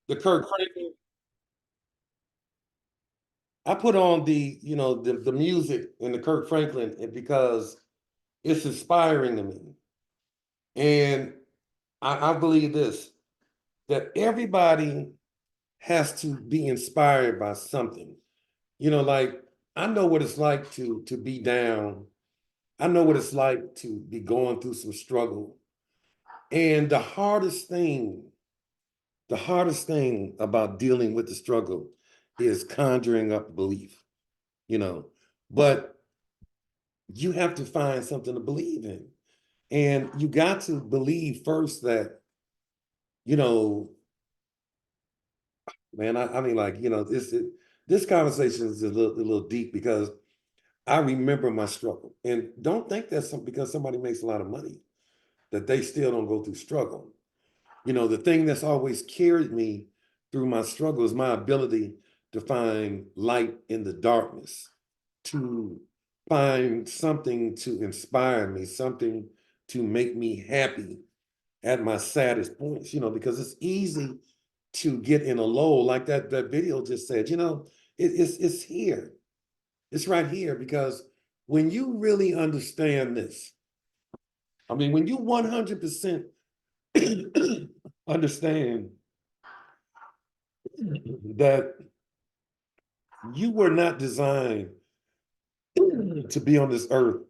the Kirk Franklin. I put on the music in the Kirk Franklin because it's inspiring to me. And I believe this, that everybody has to be inspired by something. Like I know what it's like to be down. I know what it's like to be going through some struggle. And the hardest thing about dealing with the struggle is conjuring up belief, you know. But you have to find something to believe in. And you got to believe first that, you know, man, I mean, like, this conversation is a little deep because I remember my struggle. And don't think that because somebody makes a lot of money, that they still don't go through struggle. The thing that's always carried me through my struggle is my ability to find light in the darkness, to find something to inspire me, something to make me happy at my saddest points, because it's easy to get in a low, like that video just said, it's here. It's right here because when you really understand this, I mean, when you 100% understand that you were not designed to be on this earth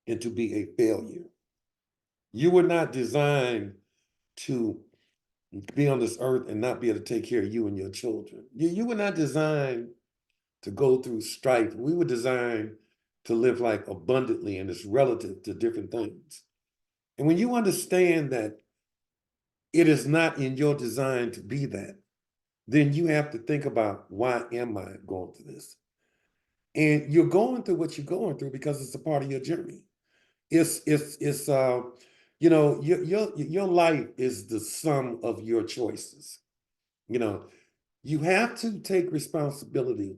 and to be a failure. You were not designed to be on this earth and not be able to take care of you and your children. You were not designed to go through strife. We were designed to live like abundantly, and it's relative to different things. And when you understand that it is not in your design to be that, then you have to think about, why am I going through this? And you're going through what you're going through because it's a part of your journey. Your life is the sum of your choices. You know, you have to take responsibility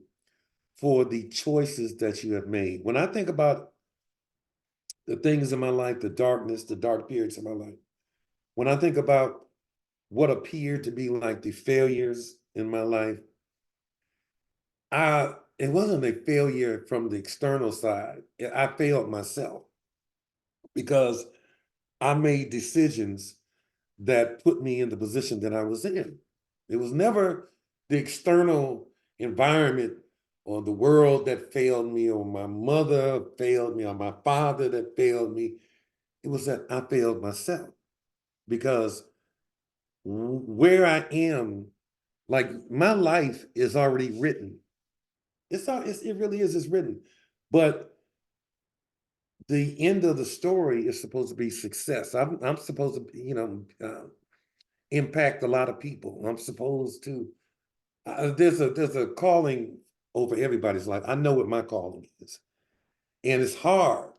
for the choices that you have made. When I think about the things in my life, the darkness, the dark periods of my life, when I think about what appeared to be like the failures in my life, it wasn't a failure from the external side. I failed myself because I made decisions that put me in the position that I was in. It was never the external environment or the world that failed me, or my mother failed me, or my father that failed me. It was that I failed myself because where I am, like my life is already written. It really is. It's written, but the end of the story is supposed to be success. I'm supposed to, impact a lot of people. I'm supposed to. There's a calling over everybody's life. I know what my calling is, and it's hard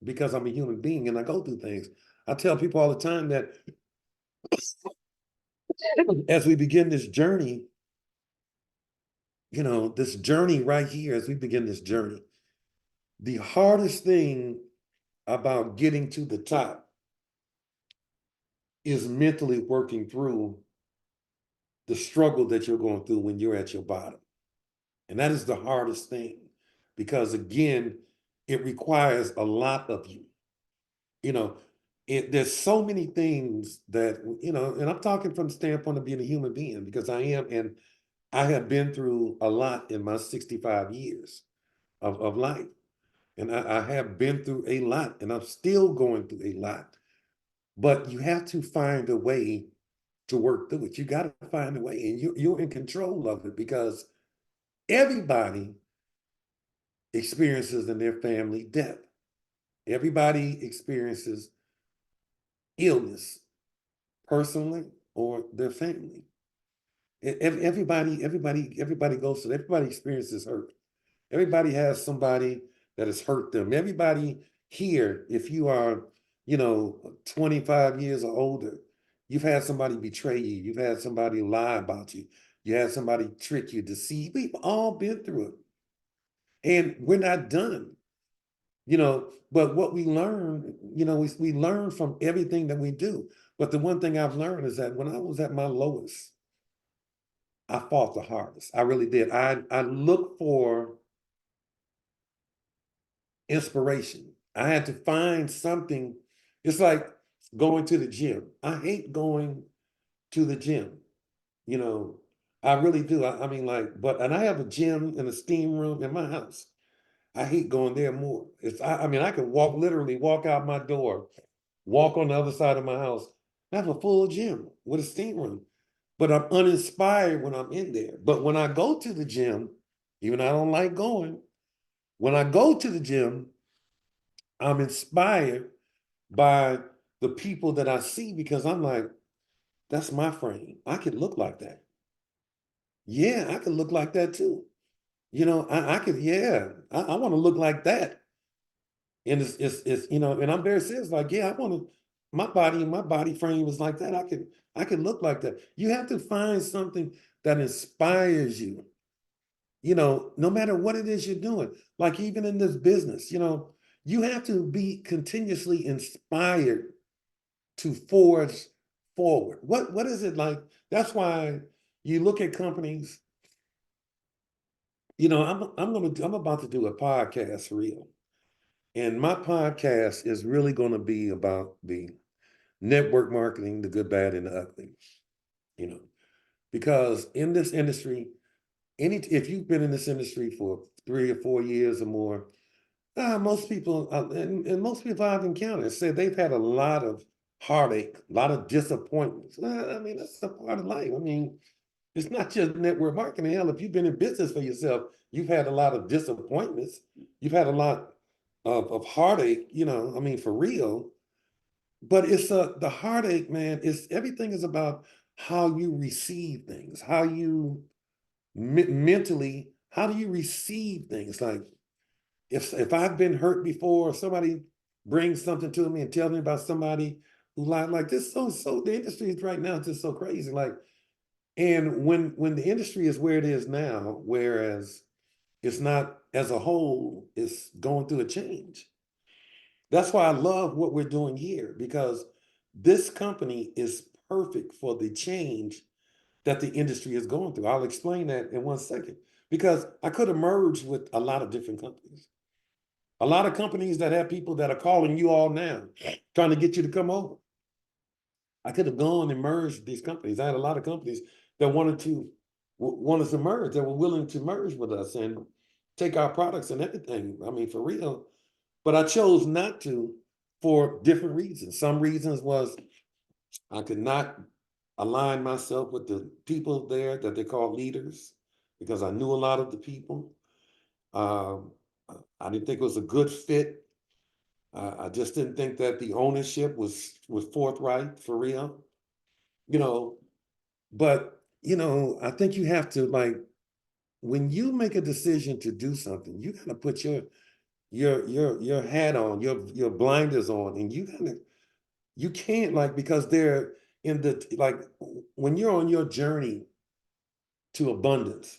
because I'm a human being and I go through things. I tell people all the time that as we begin this journey, this journey right here, as we begin this journey, the hardest thing about getting to the top is mentally working through the struggle that you're going through when you're at your bottom. And that is the hardest thing because, again, it requires a lot of you. You know, there's so many things that, and I'm talking from the standpoint of being a human being because I am, and I have been through a lot in my 65 years of life. And I have been through a lot and I'm still going through a lot. But you have to find a way to work through it. You got to find a way, and you're in control of it because everybody experiences in their family death. Everybody experiences illness personally or their family. Everybody goes through. Everybody experiences hurt. Everybody has somebody that has hurt them. Everybody here, if you are, 25 years or older, you've had somebody betray you. You've had somebody lie about you. You had somebody trick you, deceive. We've all been through it. And we're not done, but what we learn, we learn from everything that we do. But the one thing I've learned is that when I was at my lowest, I fought the hardest. I really did. I look for inspiration. I had to find something. It's like going to the gym. I hate going to the gym. You know, I really do. I mean, like, and I have a gym and a steam room in my house. I hate going there more. I mean, I can literally walk out my door, walk on the other side of my house, have a full gym with a steam room. But I'm uninspired when I'm in there. But when I go to the gym, even though I don't like going, when I go to the gym, I'm inspired by the people that I see because I'm like, that's my frame. I could look like that. Yeah, I could look like that too. I could, yeah, I want to look like that. And and I'm very serious, like, yeah, I want to, my body frame is like that. I could look like that. You have to find something that inspires you, no matter what it is you're doing. Like even in this business, you have to be continuously inspired to forge forward. What is it like? That's why you look at companies, I'm about to do a podcast for real. And my podcast is really going to be about the network marketing, the good, bad, and the ugly, you know, because in this industry, if you've been in this industry for 3 or 4 years or more, most people, and most people I've encountered said they've had a lot of heartache, a lot of disappointments. I mean, that's a part of life. I mean, it's not just network marketing. Hell, if you've been in business for yourself, you've had a lot of disappointments. You've had a lot of heartache, I mean, for real. But it's the heartache, man, is everything is about how you receive things, how you mentally, how do you receive things? Like if I've been hurt before, if somebody brings something to me and tells me about somebody who lied like this, so the industry is right now just so crazy. Like, and when the industry is where it is now, whereas it's not as a whole, it's going through a change. That's why I love what we're doing here because this company is perfect for the change that the industry is going through. I'll explain that in 1 second because I could have merged with a lot of different companies. A lot of companies that have people that are calling you all now, trying to get you to come over. I could have gone and merged with these companies. I had a lot of companies that wanted to merge, that were willing to merge with us and take our products and everything. I mean, for real. But I chose not to for different reasons. Some reasons was I could not align myself with the people there that they call leaders because I knew a lot of the people. Um, I didn't think it was a good fit. I just didn't think that the ownership was forthright for real, you know. But I think you have to like when you make a decision to do something, you gotta put your hat on, your blinders on, and you can't like because they're in the like when you're on your journey to abundance,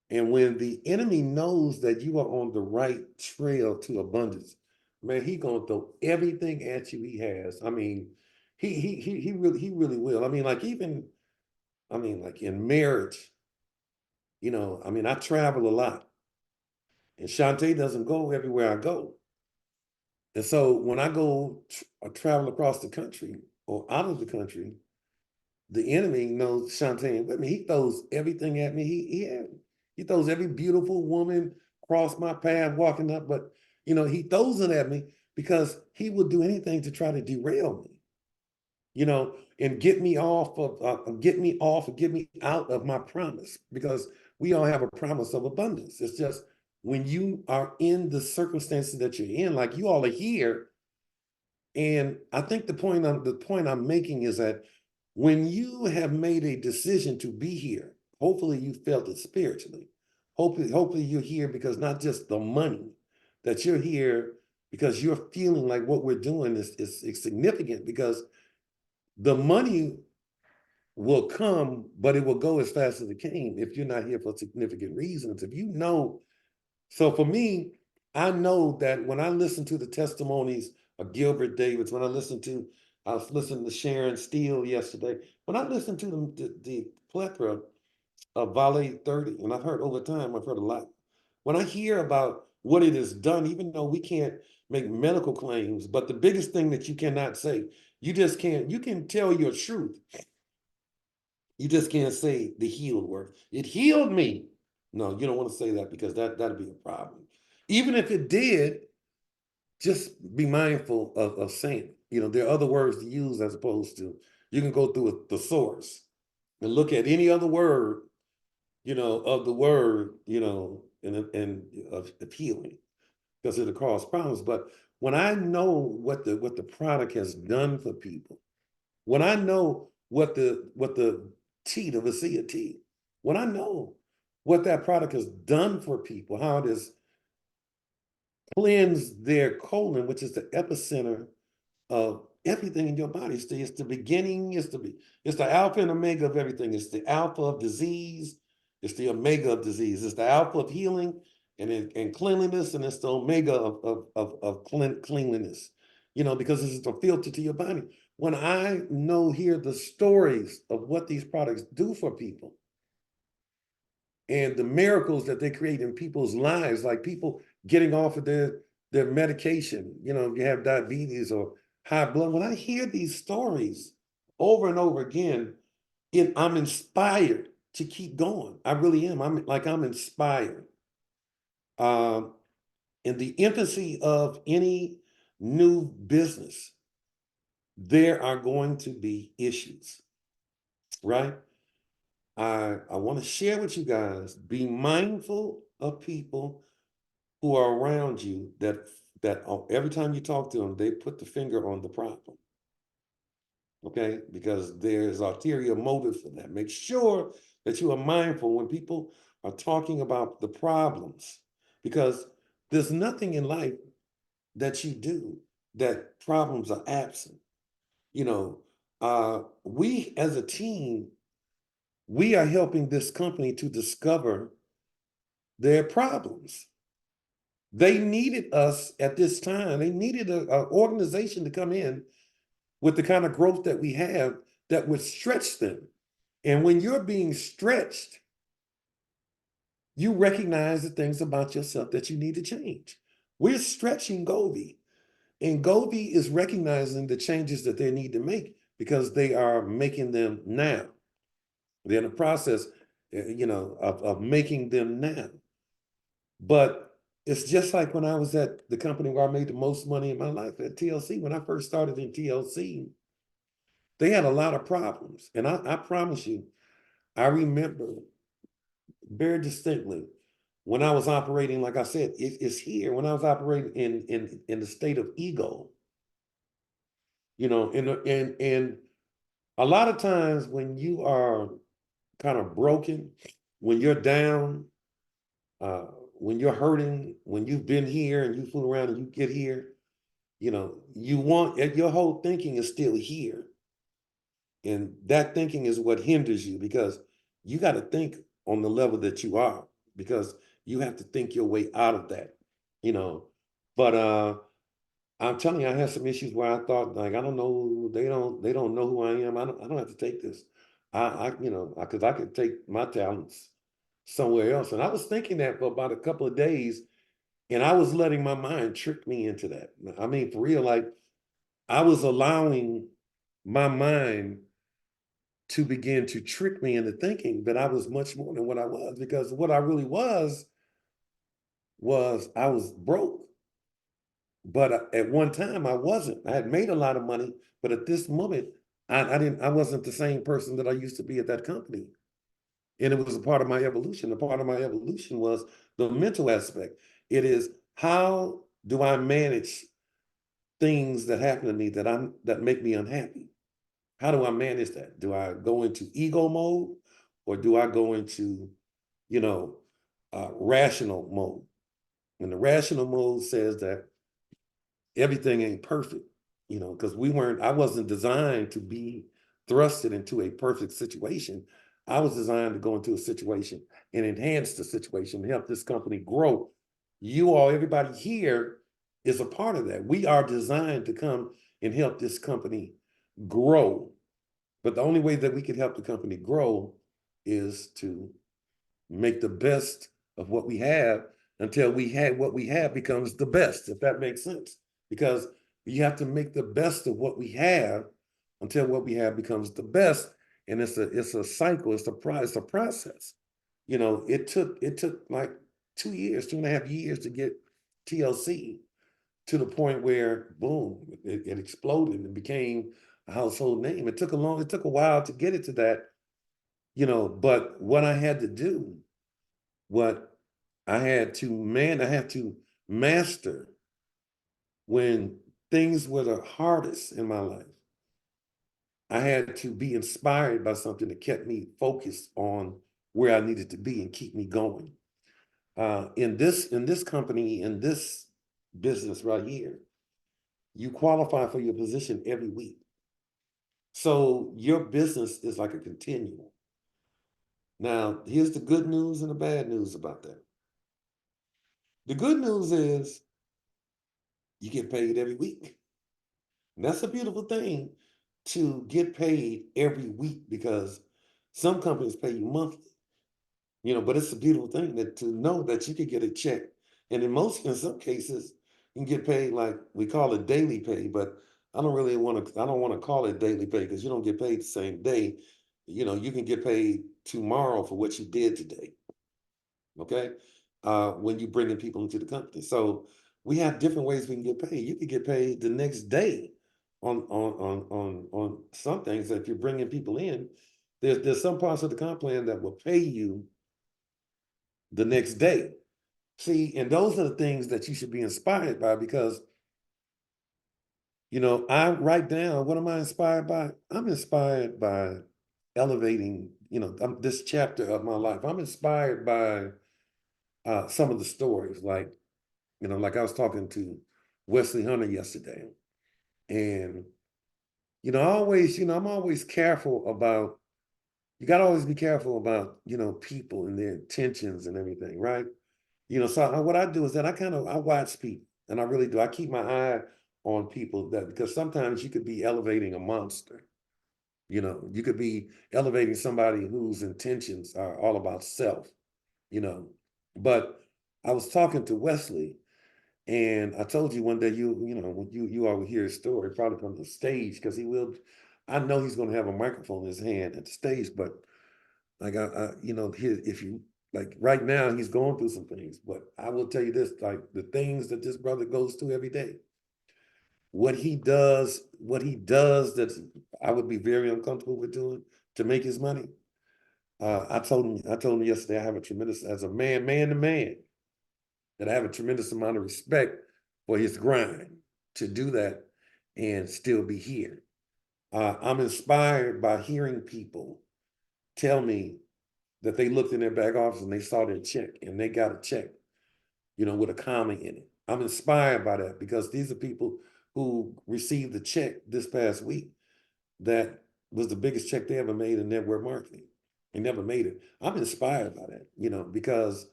and when the enemy knows that you are on the right trail to abundance, man, he gonna throw everything at you he has. I mean, he really will. I mean, like even I mean, like in marriage, I mean, I travel a lot, and Shantae doesn't go everywhere I go. And so when I go travel across the country or out of the country, the enemy knows Shantae. I mean, he throws everything at me. He throws every beautiful woman cross my path walking up, but he throws it at me because he will do anything to try to derail me, and get me out of my promise because we all have a promise of abundance. It's just when you are in the circumstances that you're in, like you all are here. And I think the point I'm making is that when you have made a decision to be here, hopefully you felt it spiritually. Hopefully you're here because not just the money, that you're here because you're feeling like what we're doing is significant because the money will come, but it will go as fast as it came if you're not here for significant reasons. So for me, I know that when I listen to the testimonies of Gilbert Davis, I was listening to Sharon Steele yesterday. When I listen to them, the plethora, a Valet 30, and I've heard over time, I've heard a lot. When I hear about what it has done, even though we can't make medical claims, but the biggest thing that you cannot say, you just can't, you can tell your truth. You just can't say the healed word. It healed me. No, you don't want to say that because that'd be a problem. Even if it did, just be mindful of saying it. There are other words to use as opposed to, you can go through a thesaurus and look at any other word, of the word, and of healing, because it'll cause problems. But when I know what the product has done for people, when I know what the tea, the Vasia tea, when I know what that product has done for people, how it has cleansed their colon, which is the epicenter of everything in your body. It's the beginning, it's the alpha and omega of everything. It's the alpha of disease, it's the omega of disease, it's the alpha of healing and cleanliness, and it's the omega of cleanliness, because it's a filter to your body. When I hear the stories of what these products do for people and the miracles that they create in people's lives, like people getting off of their medication, if you have diabetes or high blood, when I hear these stories over and over again, I'm inspired to keep going. I really am. I'm inspired. Um, in the infancy of any new business, there are going to be issues, right? I want to share with you guys, be mindful of people who are around you that every time you talk to them, they put the finger on the problem. Okay, because there's ulterior motive for that. Make sure that you are mindful when people are talking about the problems, because there's nothing in life that you do that problems are absent. You know, we as a team, we are helping this company to discover their problems. They needed us at this time. They needed an organization to come in with the kind of growth that we have that would stretch them. And when you're being stretched, you recognize the things about yourself that you need to change. We're stretching Govi, and Govi is recognizing the changes that they need to make because they are making them now. They're in the process, of making them now. But it's just like when I was at the company where I made the most money in my life at TLC. When I first started in TLC, they had a lot of problems. And I promise you, I remember very distinctly when I was operating, like I said, it's here. When I was operating in the state of ego, and a lot of times when you are kind of broken, when you're down, uh, when you're hurting, when you've been here and you fool around and you get here, your whole thinking is still here. And that thinking is what hinders you, because you got to think on the level that you are, because you have to think your way out of that, you know. But I'm telling you, I had some issues where I thought, like, I don't know, they don't know who I am. I don't have to take this. Because I could take my talents somewhere else. And I was thinking that for about a couple of days, and I was letting my mind trick me into that. I mean, for real, like I was allowing my mind to begin to trick me into thinking that I was much more than what I was, because what I really was I was broke. But at one time I wasn't. I had made a lot of money, but at this moment, I wasn't the same person that I used to be at that company. And it was a part of my evolution. A part of my evolution was the mental aspect. It is, how do I manage things that happen to me that make me unhappy? How do I manage that? Do I go into ego mode, or do I go into, you know, rational mode? And the rational mode says that everything ain't perfect, because I wasn't designed to be thrusted into a perfect situation. I was designed to go into a situation and enhance the situation, help this company grow. Everybody here is a part of that. We are designed to come and help this company grow. But the only way that we can help the company grow is to make the best of what we have until what we have becomes the best, if that makes sense. Because you have to make the best of what we have until what we have becomes the best. And it's a cycle, it's a process. You know, it took like 2 years, 2.5 years to get TLC to the point where boom, it exploded and became a household name. It took a while to get it to that, but what I had to do, what I had to master when things were the hardest in my life. I had to be inspired by something that kept me focused on where I needed to be and keep me going. In this company, in this business right here, you qualify for your position every week. So your business is like a continuum. Now, here's the good news and the bad news about that. The good news is you get paid every week. And that's a beautiful thing to get paid every week because some companies pay you monthly, but it's a beautiful thing that to know that you could get a check. And in some cases, you can get paid like we call it daily pay, but I don't want to call it daily pay because you don't get paid the same day. You can get paid tomorrow for what you did today. Okay. When you bringing people into the company. So we have different ways we can get paid. You can get paid the next day on some things. If you're bringing people in, there's some parts of the comp plan that will pay you the next day. See, and those are the things that you should be inspired by because, I write down, what am I inspired by? I'm inspired by elevating, this chapter of my life. I'm inspired by some of the stories, like I was talking to Wesley Hunter yesterday. And, I'm always careful about, you got to always be careful about, people and their intentions and everything, right? What I do is that I watch people and I really do. I keep my eye on people because sometimes you could be elevating a monster. You could be elevating somebody whose intentions are all about self, you know. But I was talking to Wesley and I told you one day when you all will hear his story, probably from the stage, because I know he's gonna have a microphone in his hand at the stage, but like if you like right now he's going through some things, but I will tell you this, like the things that this brother goes through every day, that I would be very uncomfortable with doing to make his money. I told him yesterday I have a tremendous, as a man to man, that I have a tremendous amount of respect for his grind to do that and still be here. I'm inspired by hearing people tell me that they looked in their back office and they saw their check and they got a check, with a comma in it. I'm inspired by that because these are people who received the check this past week that was the biggest check they ever made in network marketing. They never made it. I'm inspired by that, because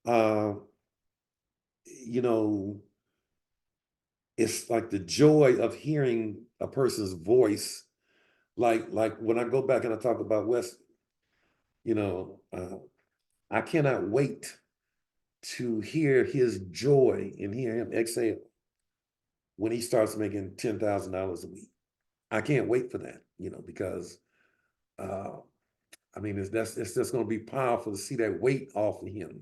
uh, you know, it's like the joy of hearing a person's voice. Like when I go back and I talk about West, you know, uh, I cannot wait to hear his joy and hear him exhale when he starts making $10,000 a week. I can't wait for that, because uh, I mean, it's just going to be powerful to see that weight off of him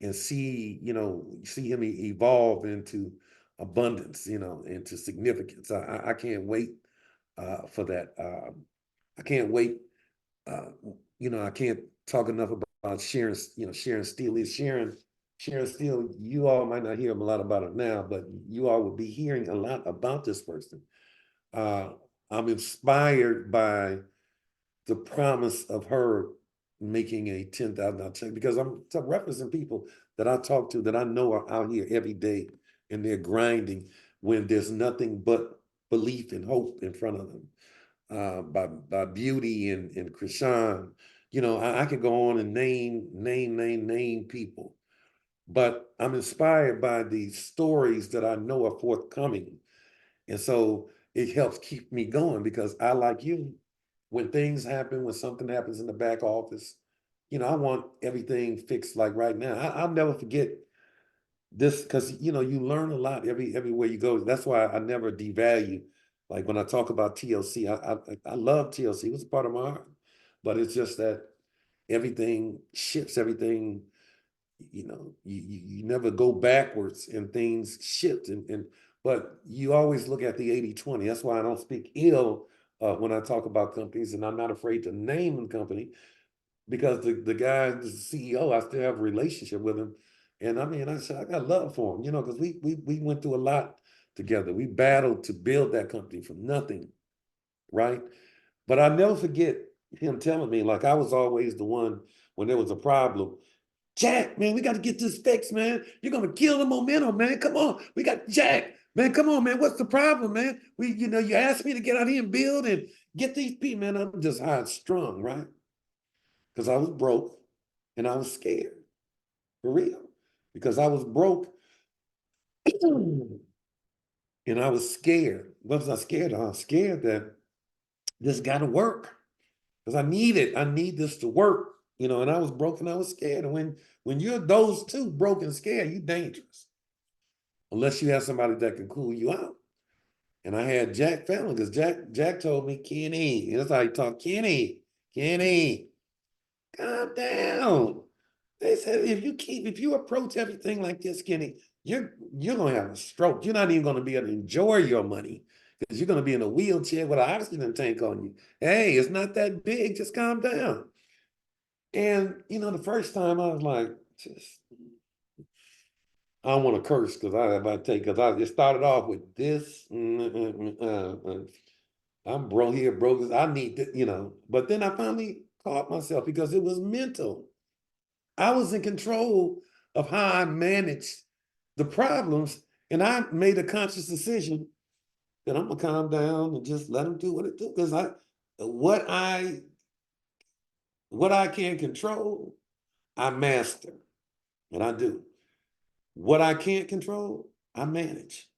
and see him evolve into abundance, into significance. I can't wait for that. I can't wait. Uh, I can't talk enough about Sharon Steele. Sharon Steele, you all might not hear a lot about it now, but you all will be hearing a lot about this person. Uh, I'm inspired by the promise of her making a $10,000 check because I'm referencing people that I talk to that I know are out here every day and they're grinding when there's nothing but belief and hope in front of them. By Beauty and Krishan, I could go on and name people, but I'm inspired by the stories that I know are forthcoming, and so it helps keep me going because I, like you, when things happen, when something happens in the back office, I want everything fixed like right now. I'll never forget this because you learn a lot everywhere you go. That's why I never devalue. Like when I talk about TLC, I love TLC. It was a part of my heart, but it's just that everything shifts. Everything, you never go backwards and things shift and but you always look at the 80/20. That's why I don't speak ill when I talk about companies, and I'm not afraid to name the company because the guy, the CEO, I still have a relationship with him. And I mean, I said, I got love for him, because we went through a lot together. We battled to build that company from nothing, right? But I never forget him telling me, like I was always the one when there was a problem. Jack, man, we got to get this fixed, man. You're gonna kill the momentum, man. Come on, we got Jack, man. Come on, man. What's the problem, man? You asked me to get out here and build and get these people, man. I'm just high strung, right? Because I was broke and I was scared, for real. Because I was broke and I was scared. What was I scared of? I was scared that this got to work because I need this to work, and I was broke and I was scared. And when you're those two, broke and scared, you're dangerous. Unless you have somebody that can cool you out. And I had Jack Fallon because Jack told me, Kenny, that's how he talked, Kenny, calm down. They said if you approach everything like this, Kenny, you're gonna have a stroke. You're not even gonna be able to enjoy your money because you're gonna be in a wheelchair with an oxygen tank on you. Hey, it's not that big, just calm down. And the first time I was like, just I don't want to curse because I about to take because I just started off with this. I'm broke here, broke. I need to. But then I finally caught myself because it was mental. I was in control of how I managed the problems, and I made a conscious decision that I'm gonna calm down and just let them do what it do. Because what I what I can control, I master, and I do. What I can't control, I manage.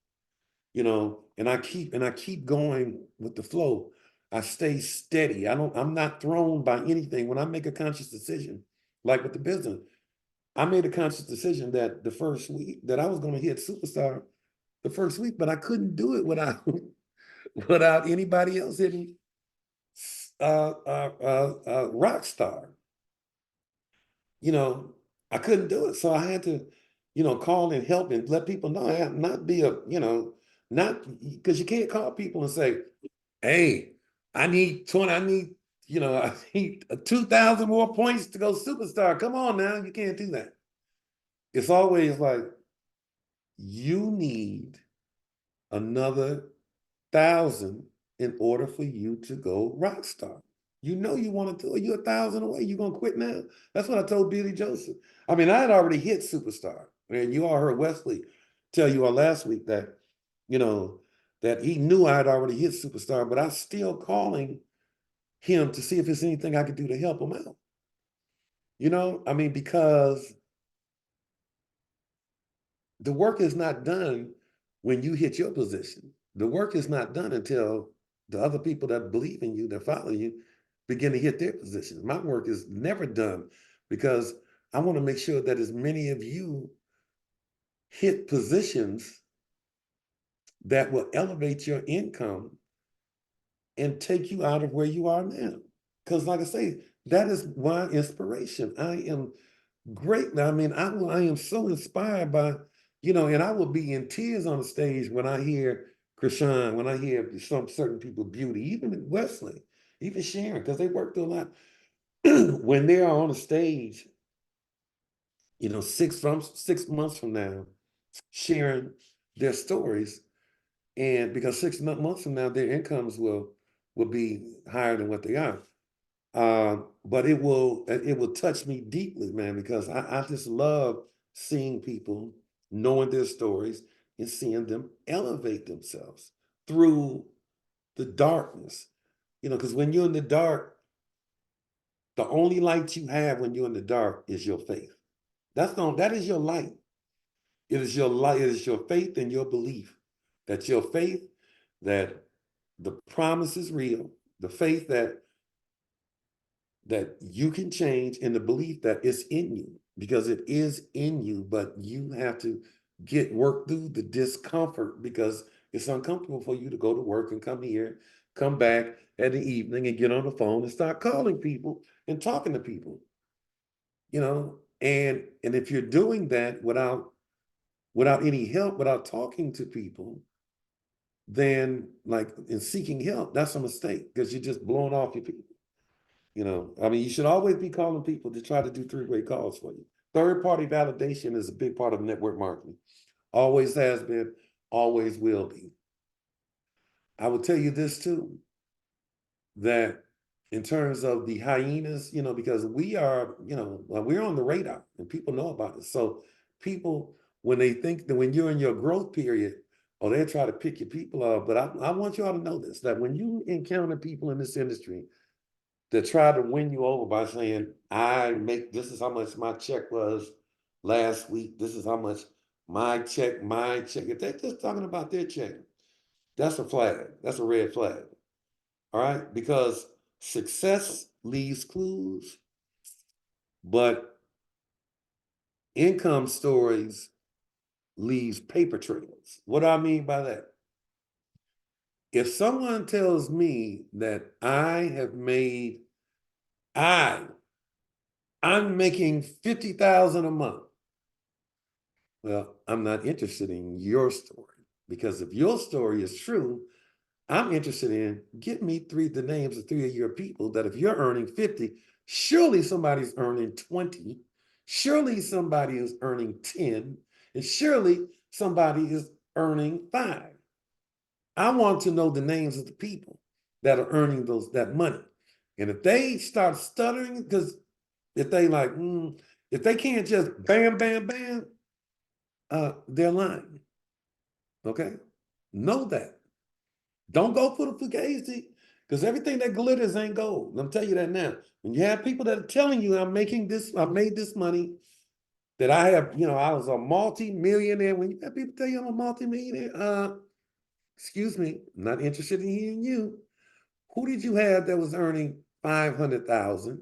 And I keep going with the flow. I stay steady. I'm not thrown by anything. When I make a conscious decision, like with the business, I made a conscious decision that the first week that I was going to hit superstar the first week, but I couldn't do it without without anybody else hitting rock star. You know, I couldn't do it, so I had to, call and help and let people know I have not be a, not because you can't call people and say, "Hey, I need 20, I need, I need 2,000 more points to go superstar." Come on now, you can't do that. It's always like you need another 1,000 in order for you to go rock star. You want to do it. You're 1,000 away. You gonna quit now? That's what I told Billy Joseph. I mean, I had already hit superstar, and you all heard Wesley tell you all last week that, you know, that he knew I had already hit superstar, but I was still calling him to see if there's anything I could do to help him out. I mean, because the work is not done when you hit your position. The work is not done until the other people that believe in you, that follow you, begin to hit their positions. My work is never done because I want to make sure that as many of you hit positions that will elevate your income and take you out of where you are now. Because, like I say, that is my inspiration. I am great. I mean, I am so inspired by, and I will be in tears on the stage when I hear Krishan, when I hear some certain people, Beauty, even Wesley, even Sharon, because they work through a lot. When they are on a stage, 6 months from now, sharing their stories, and because 6 months from now, their incomes will be higher than what they are. But it will touch me deeply, man, because I just love seeing people, knowing their stories, and seeing them elevate themselves through the darkness. Because when you're in the dark, the only light you have when you're in the dark is your faith. That is your light. It is your light. It is your faith and your belief. That your faith that the promise is real. The faith that that you can change, in the belief that it's in you, because it is in you, but you have to work through the discomfort, because it's uncomfortable for you to go to work and come here, come back at the evening and get on the phone and start calling people and talking to people, and if you're doing that without any help, without talking to people, then like in seeking help, that's a mistake, because you're just blowing off your people. I mean, you should always be calling people to try to do three-way calls for you. Third-party validation is a big part of network marketing. Always has been, always will be. I will tell you this too, that in terms of the hyenas, because we are, we're on the radar and people know about it. So people, when they think that when you're in your growth period, or they try to pick your people up. But I want you all to know this, that when you encounter people in this industry that try to win you over by saying, this is how much my check was last week. This is how much my check. If they're just talking about their check, that's a flag. That's a red flag. All right. Because success leaves clues, but income stories leaves paper trails. What do I mean by that? If someone tells me that I I'm making 50,000 a month. Well, I'm not interested in your story, because if your story is true, I'm interested in, give me the names of three of your people that if you're earning 50, surely somebody's earning 20, surely somebody is earning 10, and surely somebody is earning 5. I want to know the names of the people that are earning that money. And if they start stuttering, because if they if they can't just bam, bam, bam, they're lying. Okay? Know that. Don't go for the fugazi, because everything that glitters ain't gold. I'm telling you that now. When you have people that are telling you, I've made this money, that I have, I was a multi-millionaire. When you have people tell you I'm a multi-millionaire, excuse me, I'm not interested in hearing you. Who did you have that was earning 500,000,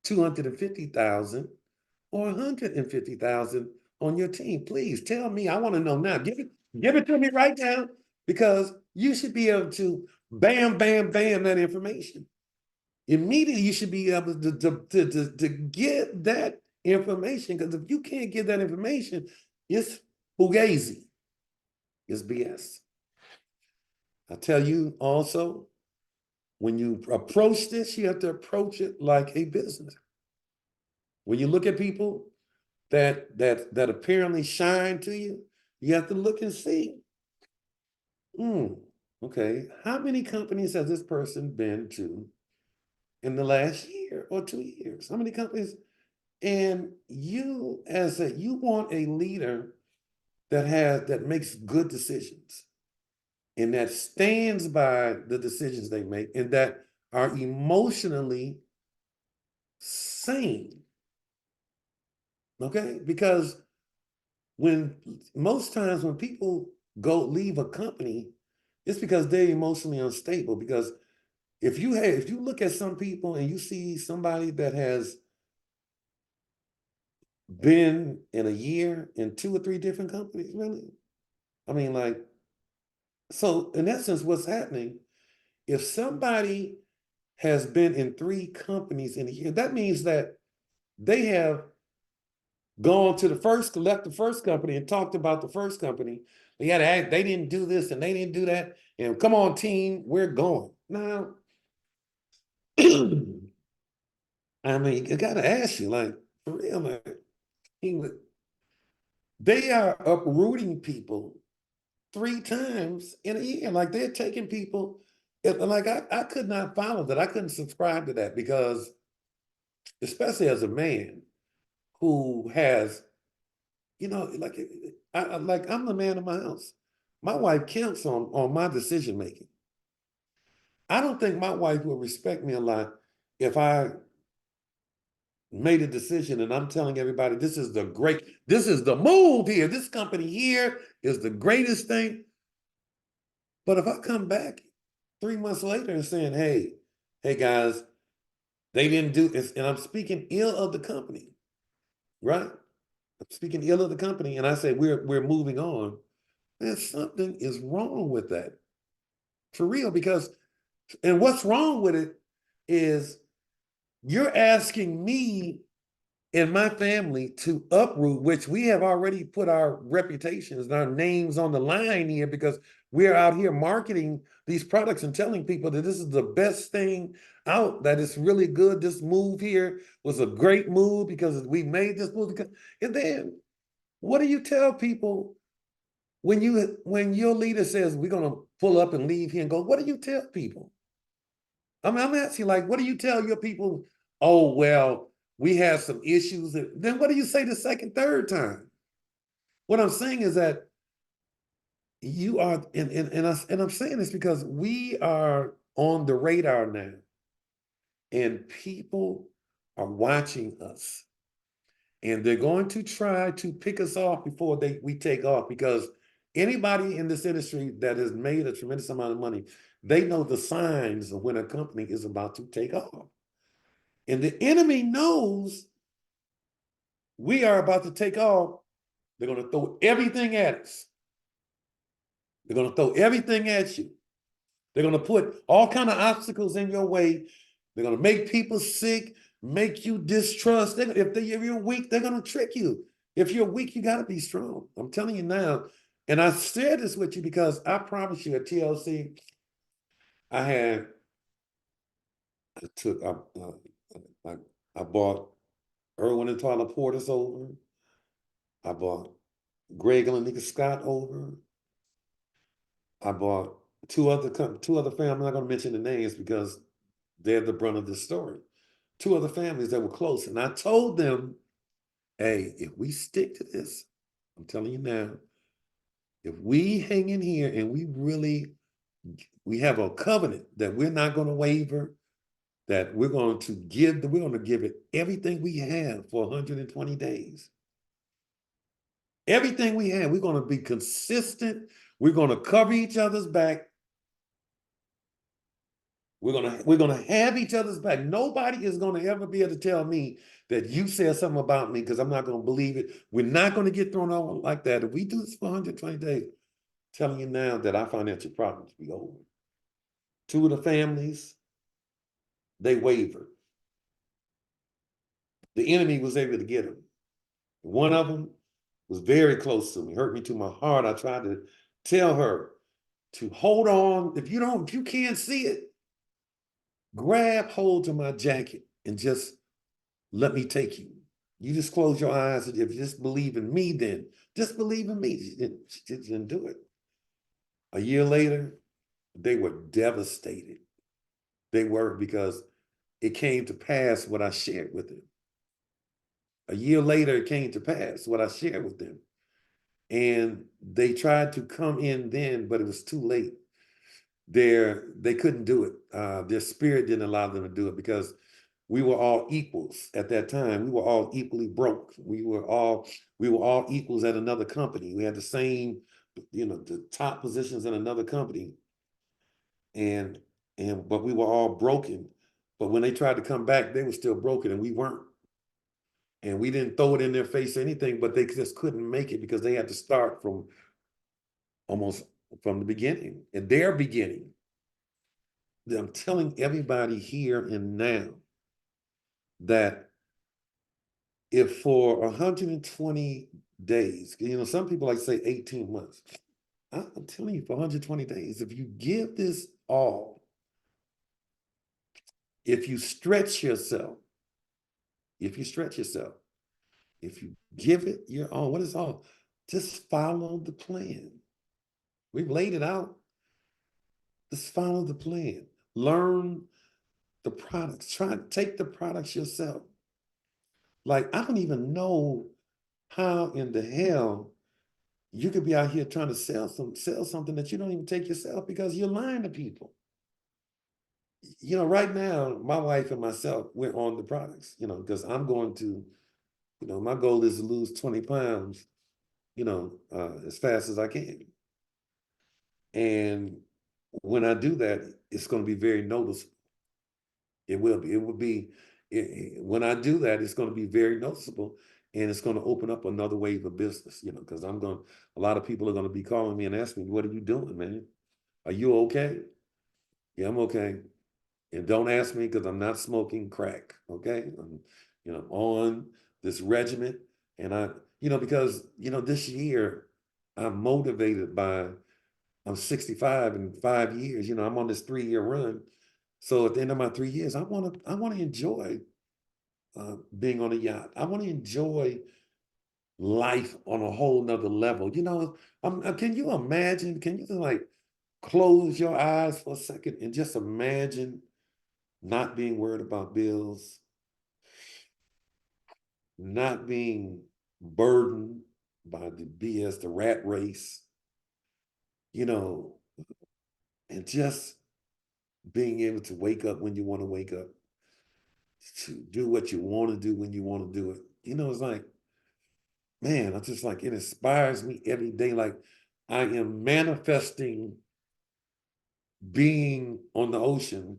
250,000, or 150,000 on your team? Please tell me. I want to know now. Give it to me right now, because you should be able to bam, bam, bam that information. Immediately, you should be able to get that information, because if you can't get that information, it's fugazi. It's BS. I tell you also, when you approach this, you have to approach it like a business. When you look at people that apparently shine to you, you have to look and see, okay, how many companies has this person been to in the last year or 2 years? How many companies? And you want a leader that makes good decisions, and that stands by the decisions they make, and that are emotionally sane. Okay? Because most times when people leave a company, it's because they're emotionally unstable. Because if you look at some people and you see somebody that has been in a year in 2 or 3 different companies, really, I mean, like, so in essence, what's happening, if somebody has been in 3 companies in a year, that means that they have gone to left the first company and talked about the first company. They didn't do this and they didn't do that. And come on, team, we're going. Now, I mean, I gotta ask you, like, for real, like, they are uprooting people 3 times in a year. Like, they're taking people, like, I could not follow that. I couldn't subscribe to that, because especially as a man who has, like, I'm the man of my house. My wife counts on my decision making. I don't think my wife will respect me a lot if I made a decision and I'm telling everybody, this is the move here. This company here is the greatest thing. But if I come back 3 months later and saying, hey guys, They didn't do this, and I'm speaking ill of the company, right? I'm speaking ill of the company, and I say we're moving on. And something is wrong with that, for real. Because, and what's wrong with it is you're asking me and my family to uproot, which we have already put our reputations and our names on the line here, because we're out here marketing these products and telling people that this is the best thing out, that it's really good. This move here was a great move because we made this move. And then what do you tell people when your leader says we're gonna pull up and leave here and go? What do you tell people? I'm asking, like, what do you tell your people? Oh, well, we have some issues. Then what do you say the second, third time? What I'm saying is that you are, and I'm saying this because we are on the radar now, and people are watching us, and they're going to try to pick us off before we take off, because anybody in this industry that has made a tremendous amount of money, they know the signs of when a company is about to take off. And the enemy knows we are about to take off. They're going to throw everything at us. They're going to throw everything at you. They're going to put all kind of obstacles in your way. They're going to make people sick, make you distrust. If you're weak, they're going to trick you. If you're weak, you got to be strong. I'm telling you now. And I shared this with you because I promise you at TLC, I had, I took, I bought Irwin and Tyler Portis over. I bought Greg and Lanika Scott over. I bought two other families. I'm not going to mention the names because they're the brunt of this story. Two other families that were close. And I told them, hey, if we stick to this, I'm telling you now, if we hang in here and we have a covenant that we're not going to waver, that we're going to give it everything we have for 120 days. Everything we have, we're going to be consistent. We're going to cover each other's back. We're gonna have each other's back. Nobody is gonna ever be able to tell me that you said something about me, because I'm not gonna believe it. We're not gonna get thrown out like that. If we do this for 120 days, I'm telling you now that our financial problems will be over. Two of the families, they wavered. The enemy was able to get them. One of them was very close to me, hurt me to my heart. I tried to tell her to hold on. If you can't see it, grab hold of my jacket and just let me take you. You just close your eyes. If you just believe in me, then just believe in me. She didn't do it. A year later, they were devastated. They were, because it came to pass what I shared with them. A year later, it came to pass what I shared with them. And they tried to come in then, but it was too late. They couldn't do it. Their spirit didn't allow them to do it, because we were all equals at that time. We were all equally broke. We were all equals at another company. We had the same, the top positions in another company. And but we were all broken. But when they tried to come back, they were still broken, and we weren't. And we didn't throw it in their face or anything, but they just couldn't make it, because they had to start from almost from the beginning, in their beginning. I'm telling everybody here and now that if for 120 days, some people like to say 18 months. I'm telling you, for 120 days, if you give this all, if you stretch yourself, if you give it your all, what is all? Just follow the plan. We've laid it out. Just follow the plan. Learn the products. Try to take the products yourself. Like, I don't even know how in the hell you could be out here trying to sell something that you don't even take yourself, because you're lying to people. Right now, my wife and myself, we're on the products, because I'm going to, my goal is to lose 20 pounds, as fast as I can. And when I do that, it's going to be very noticeable. It will be. It will be. When I do that, it's going to be very noticeable, and it's going to open up another wave of business. You know, because I'm going. A lot of people are going to be calling me and asking me, "What are you doing, man? Are you okay?" Yeah, I'm okay. And don't ask me because I'm not smoking crack. Okay, on this regimen, and because this year I'm motivated by I'm 65 in 5 years. I'm on this 3-year run. So at the end of my 3 years, I want to enjoy being on a yacht. I want to enjoy life on a whole nother level. Can you imagine? Can you like close your eyes for a second and just imagine not being worried about bills, not being burdened by the BS, the rat race, you know, and just being able to wake up when you want to wake up, to do what you want to do when you want to do it. It's like, man, I just like it inspires me every day. Like I am manifesting being on the ocean,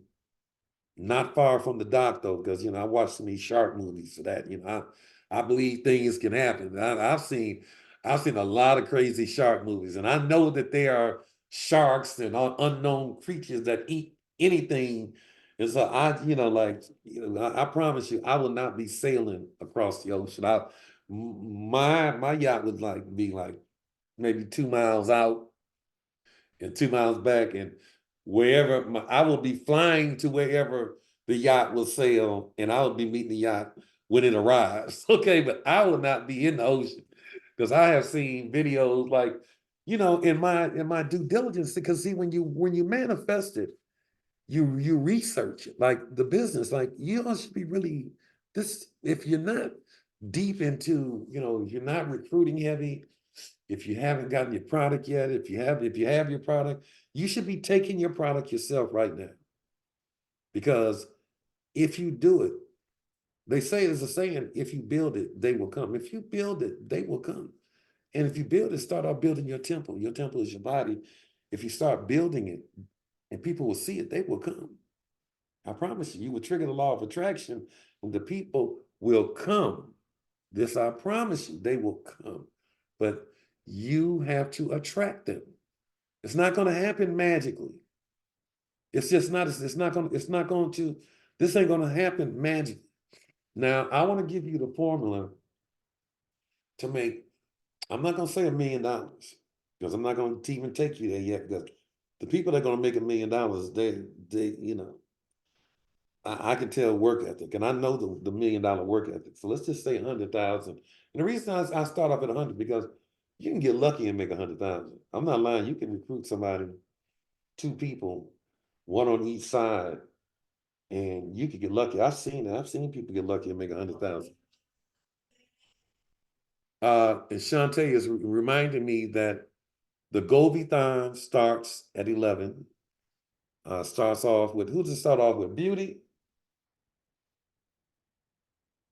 not far from the dock though, because I watch some of these shark movies for that. I believe things can happen. I've seen a lot of crazy shark movies, and I know that there are sharks and unknown creatures that eat anything. And so I promise you, I will not be sailing across the ocean. My yacht would be like maybe 2 miles out and 2 miles back, and wherever I will be flying to wherever the yacht will sail, and I will be meeting the yacht when it arrives. Okay, but I will not be in the ocean because I have seen videos like, in my due diligence. Because see, when you manifest it, you research it, like the business, like you should be really this. If you're not deep into, you're not recruiting heavy, if you haven't gotten your product yet, if you have your product, you should be taking your product yourself right now. Because if you do it, they say there's a saying, if you build it, they will come. If you build it, they will come. And if you build it, start out building your temple. Your temple is your body. If you start building it and people will see it, they will come. I promise you, you will trigger the law of attraction and the people will come. This I promise you, they will come. But you have to attract them. It's not going to happen magically. It's just not. It's not going. It's not going to. This ain't going to happen magically. Now, I want to give you the formula to make. I'm not going to say $1 million because I'm not going to even take you there yet. Because the people that are going to make $1 million, I can tell work ethic, and I know the $1 million work ethic. So let's just say 100,000. And the reason I start off at 100 because you can get lucky and make 100,000. I'm not lying. You can recruit somebody, two people, one on each side, and you could get lucky. I've seen that. I've seen people get lucky and make 100,000. And Shantae is reminding me that the Goviethon starts at 11. Starts off with, who does it start off with? Beauty.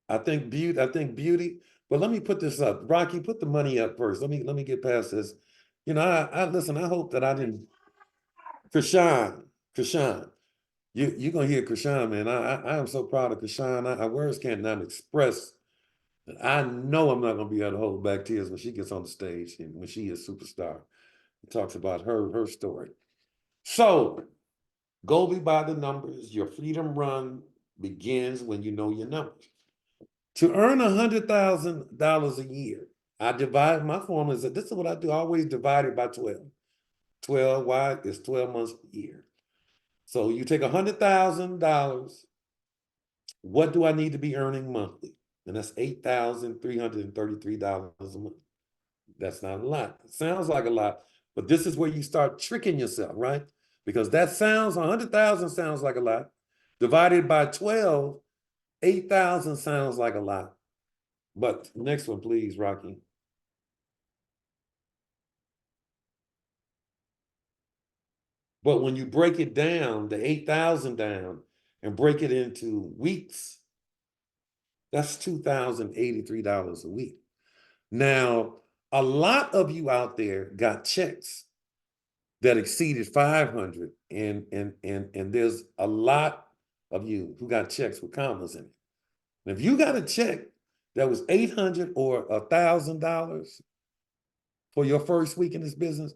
I think beauty. But let me put this up. Rocky, put the money up first. Let me get past this. I listen. I hope that I didn't. Krishan, you're gonna hear Krishan, man. I am so proud of Krishan. I words can't not express that. I know I'm not gonna be able to hold back tears when she gets on the stage and when she is superstar. Talks about her story. So go be by the numbers. Your freedom run begins when you know your numbers. To earn $100,000 a year, I divide my formula. This is what I do. I always divide it by 12. 12, why? It's 12 months a year. So you take $100,000. What do I need to be earning monthly? And that's $8,333 a month. That's not a lot. It sounds like a lot, but this is where you start tricking yourself, right? Because that sounds, 100,000 sounds like a lot. Divided by 12, 8,000 sounds like a lot. But next one, please, Rocky. But when you break it down, the 8,000 down, and break it into weeks, that's $2,083 a week. Now, a lot of you out there got checks that exceeded 500, and there's a lot of you who got checks with commas in it. And if you got a check that was $800 or $1,000 for your first week in this business,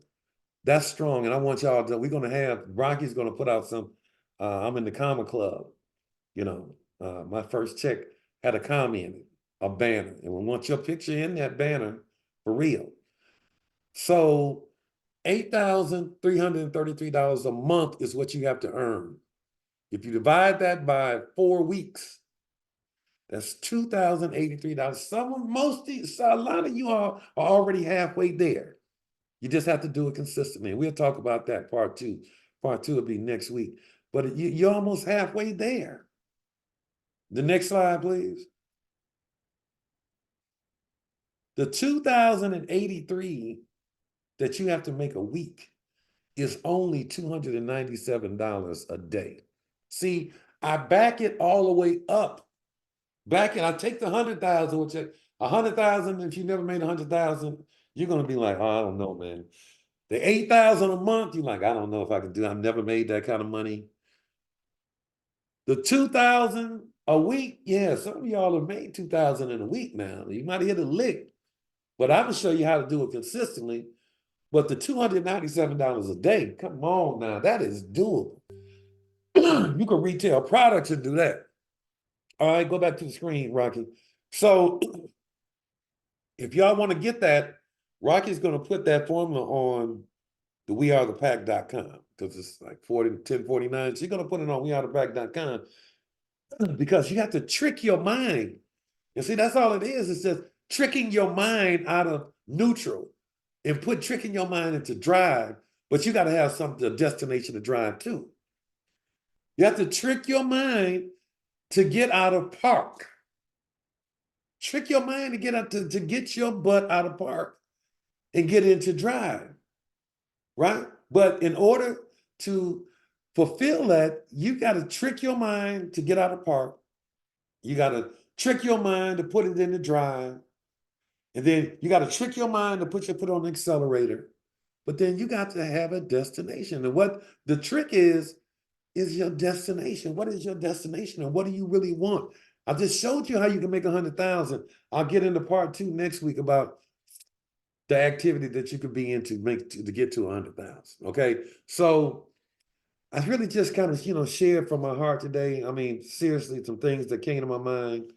that's strong. And I want y'all to, we're going to have, Rocky's going to put out some, I'm in the comma club, you know, my first check had a comma in it, a banner. And we want your picture in that banner for real. So $8,333 a month is what you have to earn. If you divide that by 4 weeks, that's $2,083. A lot of you are already halfway there. You just have to do it consistently. We'll talk about that part two. Part two will be next week. But you're almost halfway there. The next slide, please. The $2,083 that you have to make a week is only $297 a day. See, I back it all the way up. I take the 100,000, which 100,000, if you never made 100,000, you're gonna be like, oh, I don't know, man. The 8,000 a month, you're like, I don't know if I can do. I've never made that kind of money. The 2,000 a week, yeah, some of y'all have made 2,000 in a week now. You might hit a lick, but I'm gonna show you how to do it consistently. But the $297 a day, come on now, that is doable. You can retail products and do that. All right, go back to the screen, Rocky. So if y'all want to get that, Rocky's going to put that formula on the wearethepack.com because it's like 1049. She's going to put it on wearethepack.com because you have to trick your mind. And see, that's all it is. It's just tricking your mind out of neutral and tricking your mind into drive. But you got to have a destination to drive to. You have to trick your mind to get out of park. Trick your mind to get out to get your butt out of park and get into drive, right? But in order to fulfill that, you got to trick your mind to get out of park. You got to trick your mind to put it in the drive. And then you got to trick your mind to put it on the accelerator. But then you got to have a destination. And what the trick is your destination. What is your destination and what do you really want? I just showed you how you can make 100,000. I'll get into part 2 next week about the activity that you could be into to get to 100,000. Okay, so I really just kind of shared from my heart today. I mean, seriously, some things that came to my mind.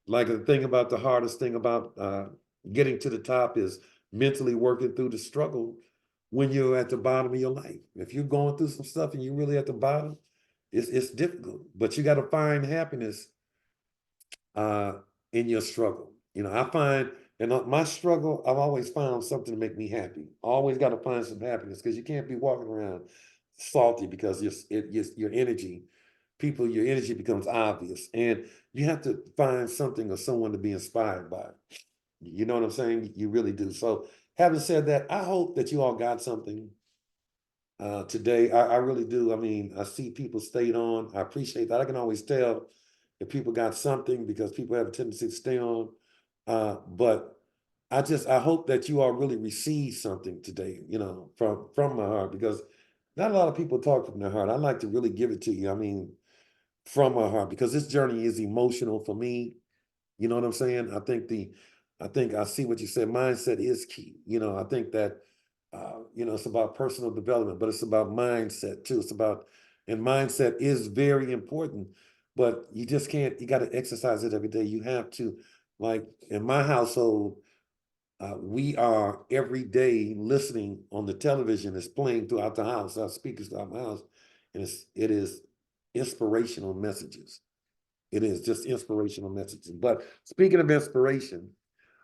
Like the thing about the hardest thing about getting to the top is mentally working through the struggle when you're at the bottom of your life. If you're going through some stuff and you're really at the bottom, it's difficult. But you got to find happiness in your struggle. I find in my struggle, I've always found something to make me happy. Always got to find some happiness because you can't be walking around salty because your energy becomes obvious, and you have to find something or someone to be inspired by. You know what I'm saying? You really do. So having said that, I hope that you all got something today. I really do. I mean, I see people stayed on. I appreciate that. I can always tell if people got something because people have a tendency to stay on. But I hope that you all really receive something today, from my heart, because not a lot of people talk from their heart. I like to really give it to you. I mean, from my heart, because this journey is emotional for me. You know what I'm saying? I think I see what you said. Mindset is key. I think that, it's about personal development, but it's about mindset too. And mindset is very important, but you just can't, you got to exercise it every day. You have to, like in my household, we are every day listening on the television. It's playing throughout the house, our speakers throughout my house, and it is inspirational messages. It is just inspirational messages. But speaking of inspiration,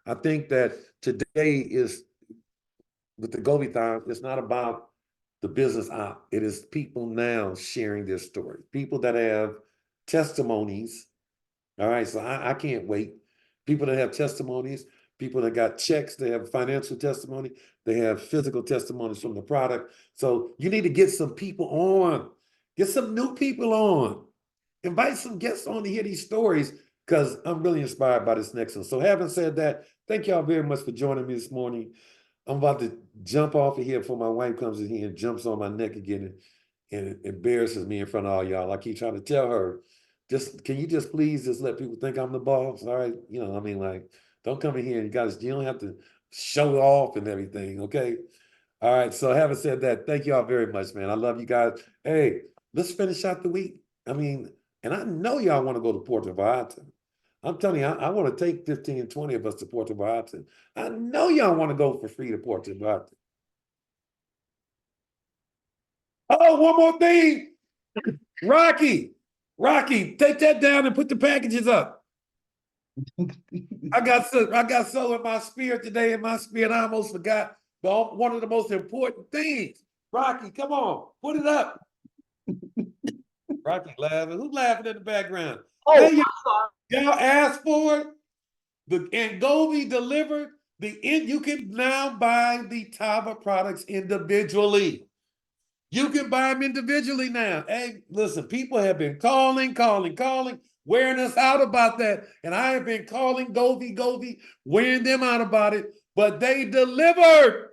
I think that today is with the Govithon, it's not about the business op. It is people now sharing their story. People that have testimonies. All right, so I can't wait. People that have testimonies, people that got checks, they have financial testimony, they have physical testimonies from the product. So you need to get some people on, get some new people on, invite some guests on to hear these stories, because I'm really inspired by this next one. So having said that, thank y'all very much for joining me this morning. I'm about to jump off of here before my wife comes in here and jumps on my neck again and it embarrasses me in front of all y'all. I keep trying to tell her, just can you just please just let people think I'm the boss? All right, I mean, like, don't come in here and you don't have to show off and everything, okay? All right. So having said that, thank y'all very much, man. I love you guys. Hey, let's finish out the week. I mean, and I know y'all want to go to Puerto Vallarta. I'm telling you, I want to take 15, 20 of us to Puerto Vallarta. I know y'all want to go for free to Puerto Vallarta. Oh, one more thing. Rocky, take that down and put the packages up. I got so in my spirit today, in my spirit, I almost forgot one of the most important things. Rocky, come on, put it up. Rocky laughing. Who's laughing in the background? Oh, Hey, y'all asked for it. And Govi delivered you can now buy the Tava products individually. You can buy them individually now. Hey, listen, people have been calling, wearing us out about that. And I have been calling Govi, wearing them out about it. But they delivered.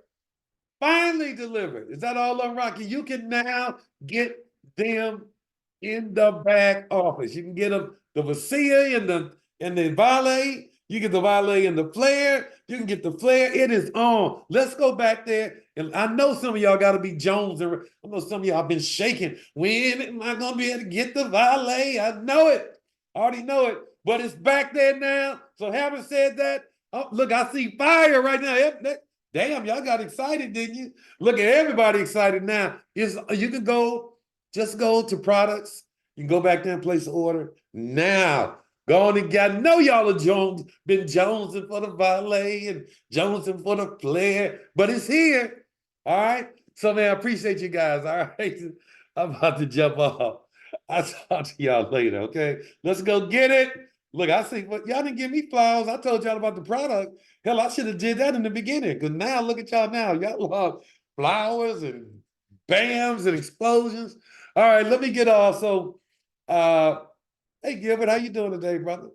Finally delivered. Is that all on Rocky? You can now get them in the back office. You can get them the Vasia and the Valet. You get the Valet and the Flare. You can get the Flare. It is on. Let's go back there. And I know some of y'all got to be Jones. I know some of y'all been shaking. When am I going to be able to get the Valet? I know it. I already know it. But it's back there now. So having said that, oh, look, I see fire right now. Damn, y'all got excited, didn't you? Look at everybody excited now. You can just go to products. You can go back there and place an order now. Go on and get. I know y'all are been jonesing for the Valet and jonesing for the Flare, but it's here. All right. So man, I appreciate you guys. All right. I'm about to jump off. I'll talk to y'all later. Okay. Let's go get it. Look, I see, but y'all didn't give me flowers. I told y'all about the product. Hell, I should have did that in the beginning. Because now look at y'all now. Y'all love flowers and bams and explosions. All right, let me get off. So hey Gilbert, how you doing today, brother?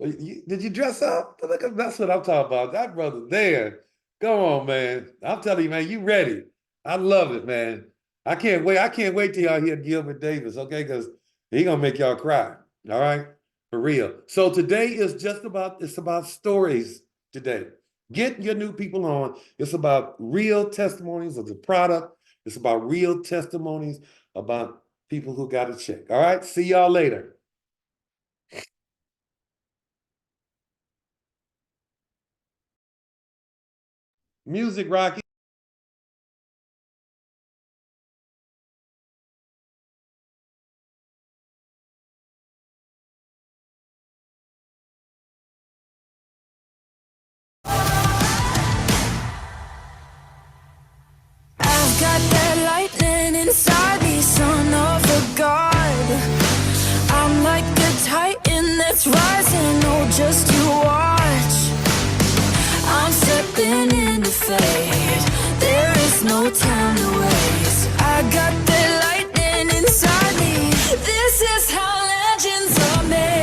Did you dress up? That's what I'm talking about. That brother there. Come on, man. I'm telling you, man, you ready. I love it, man. I can't wait. I can't wait till y'all hear Gilbert Davis, okay? Because he gonna make y'all cry. All right. For real. So today is it's about stories today. Get your new people on. It's about real testimonies of the product. It's about real testimonies about people who got a check. All right. See y'all later. Music, Rocky. I've got that lightning inside me, son of a god. I'm like the titan that's rising, oh, just you watch. I'm stepping into fate, there is no time to waste. I got that lightning inside me, this is how legends are made.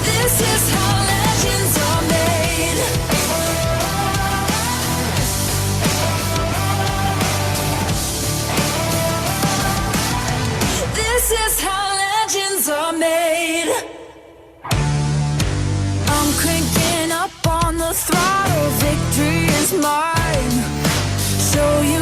This is how legends are made. This is how legends are made. I'm cranking up on the throttle, victory is mine. Show you